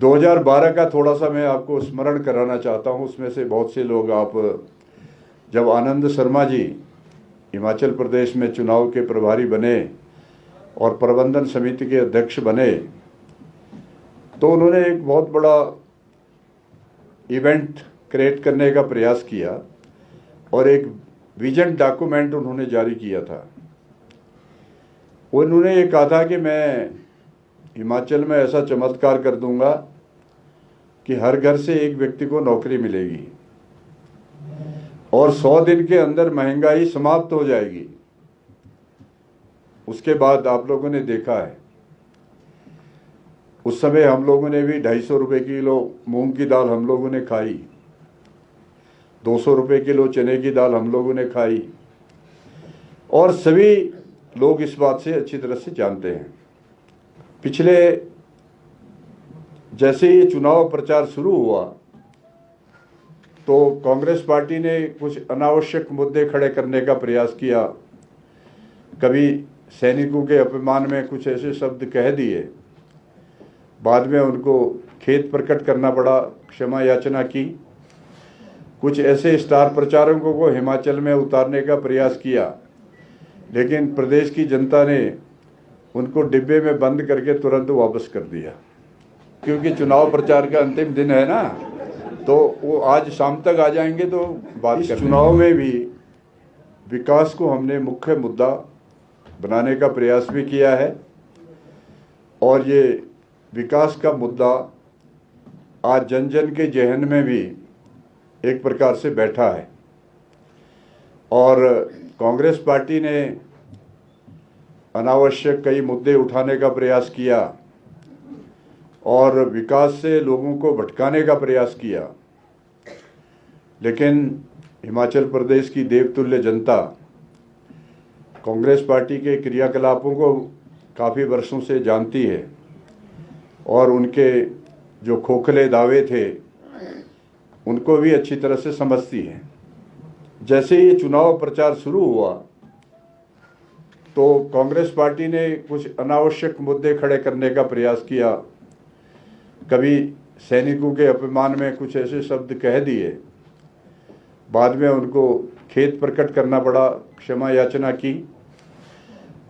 2012 का थोड़ा सा मैं आपको स्मरण कराना चाहता हूं। उसमें से बहुत से लोग आप जब आनंद शर्मा जी हिमाचल प्रदेश में चुनाव के प्रभारी बने और प्रबंधन समिति के अध्यक्ष बने तो उन्होंने एक बहुत बड़ा इवेंट क्रिएट करने का प्रयास किया और एक विजन डॉक्यूमेंट उन्होंने जारी किया था। उन्होंने ये कहा था कि मैं हिमाचल में ऐसा चमत्कार कर दूंगा कि हर घर से एक व्यक्ति को नौकरी मिलेगी और 100 दिन के अंदर महंगाई समाप्त हो जाएगी। उसके बाद आप लोगों ने देखा है, उस समय हम लोगों ने भी 250 रुपये किलो मूंग की दाल हम लोगों ने खाई, 200 रुपये किलो चने की दाल हम लोगों ने खाई और सभी लोग इस बात से अच्छी तरह से जानते हैं। पिछले जैसे ही चुनाव प्रचार शुरू हुआ तो कांग्रेस पार्टी ने कुछ अनावश्यक मुद्दे खड़े करने का प्रयास किया। कभी सैनिकों के अपमान में कुछ ऐसे शब्द कह दिए, बाद में उनको खेद प्रकट करना पड़ा, क्षमा याचना की। कुछ ऐसे स्टार प्रचारकों को हिमाचल में उतारने का प्रयास किया, लेकिन प्रदेश की जनता ने उनको डिब्बे में बंद करके तुरंत वापस कर दिया। क्योंकि चुनाव प्रचार का अंतिम दिन है ना, तो वो आज शाम तक आ जाएंगे तो बात कर। चुनाव में भी विकास को हमने मुख्य मुद्दा बनाने का प्रयास भी किया है और ये विकास का मुद्दा आज जन जन के जहन में भी एक प्रकार से बैठा है। और कांग्रेस पार्टी ने अनावश्यक कई मुद्दे उठाने का प्रयास किया और विकास से लोगों को भटकाने का प्रयास किया, लेकिन हिमाचल प्रदेश की देवतुल्य जनता कांग्रेस पार्टी के क्रियाकलापों को काफ़ी वर्षों से जानती है और उनके जो खोखले दावे थे उनको भी अच्छी तरह से समझती है। जैसे ही चुनाव प्रचार शुरू हुआ तो कांग्रेस पार्टी ने कुछ अनावश्यक मुद्दे खड़े करने का प्रयास किया। कभी सैनिकों के अपमान में कुछ ऐसे शब्द कह दिए, बाद में उनको खेद प्रकट करना पड़ा, क्षमा याचना की।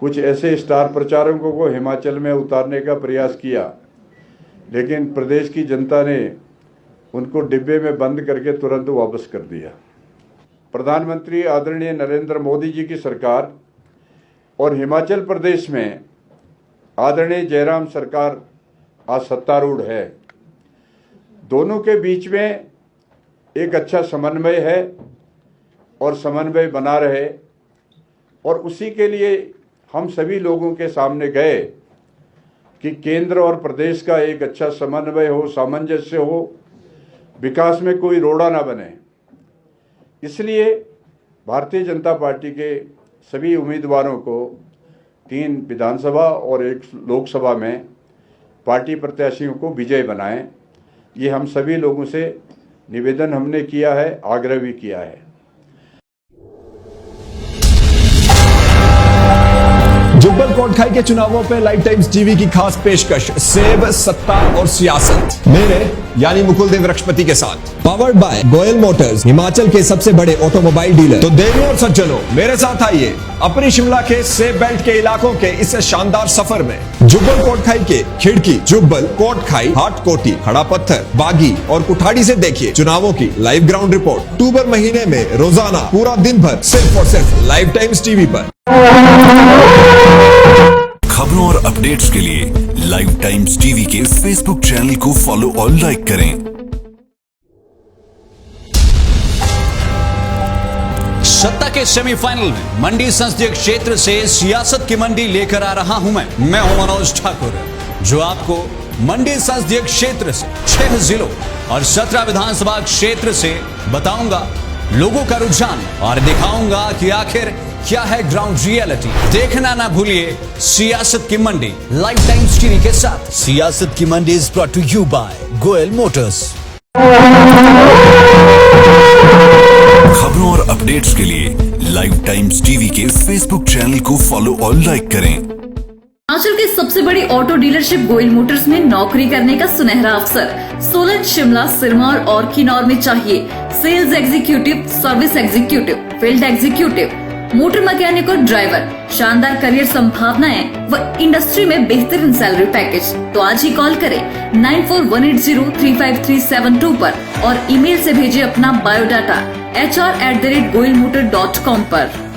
कुछ ऐसे स्टार प्रचारकों को हिमाचल में उतारने का प्रयास किया, लेकिन प्रदेश की जनता ने उनको डिब्बे में बंद करके तुरंत वापस कर दिया। प्रधानमंत्री आदरणीय नरेंद्र मोदी जी की सरकार और हिमाचल प्रदेश में आदरणीय जयराम सरकार आज सत्तारूढ़ है। दोनों के बीच में एक अच्छा समन्वय है और समन्वय बना रहे, और उसी के लिए हम सभी लोगों के सामने गए कि केंद्र और प्रदेश का एक अच्छा समन्वय हो, सामंजस्य हो, विकास में कोई रोड़ा ना बने। इसलिए भारतीय जनता पार्टी के सभी उम्मीदवारों को 3 विधानसभा और 1 लोकसभा में पार्टी प्रत्याशियों को विजय बनाएं, ये हम सभी लोगों से निवेदन हमने किया है, आग्रह भी किया है। जुब्बल कोटखाई के चुनावों पे लाइव टाइम्स टीवी की खास पेशकश, सेब, सत्ता और सियासत, मेरे यानी मुकुल देव रक्षपति के साथ। Powered by Goyal Motors, Himachal के सबसे बड़े ऑटोमोबाइल डीलर। तो देवियों और सज्जनों, मेरे साथ आइए अपनी शिमला के सेब बेल्ट के इलाकों के इस शानदार सफर में। जुब्बल कोटखाई के खिड़की, जुब्बल, कोटखाई, हाटकोटी, खड़ा पत्थर, बागी और कुठाड़ी से देखिए चुनावों की लाइव ग्राउंड रिपोर्ट। अक्टूबर महीने में रोजाना पूरा दिन भर सिर्फ और सिर्फ लाइव टाइम्स टीवी पर। खबरों और अपडेट्स के लिए लाइव टाइम्स टीवी के फेसबुक चैनल को फॉलो और लाइक करें। सत्ता के सेमीफाइनल में मंडी संसदीय क्षेत्र से सियासत की मंडी लेकर आ रहा हूं मैं हूं मनोज ठाकुर, जो आपको मंडी संसदीय क्षेत्र से 6 जिलों और 17 विधानसभा क्षेत्र से बताऊंगा लोगों का रुझान और दिखाऊंगा कि आखिर क्या है ग्राउंड रियलिटी। देखना ना भूलिए सियासत की मंडी लाइव टाइम्स टीवी के साथ। सियासत की मंडी is brought to you by Goyal Motors. खबरों और अपडेट्स के लिए लाइव टाइम्स टीवी के फेसबुक चैनल को फॉलो और लाइक करें। हिमाचल हिमाचल की सबसे बड़ी ऑटो डीलरशिप गोयल मोटर्स में नौकरी करने का सुनहरा अवसर। सोलन, शिमला, सिरमौर और किन्नौर में चाहिए sales executive, service executive, field executive, motor mechanic और ड्राइवर। शानदार करियर संभावनाएं व इंडस्ट्री में बेहतरीन सैलरी पैकेज। तो आज ही कॉल करें 9418035372 पर और ईमेल से भेजिए अपना बायोडाटा hr@goilmotor.com पर।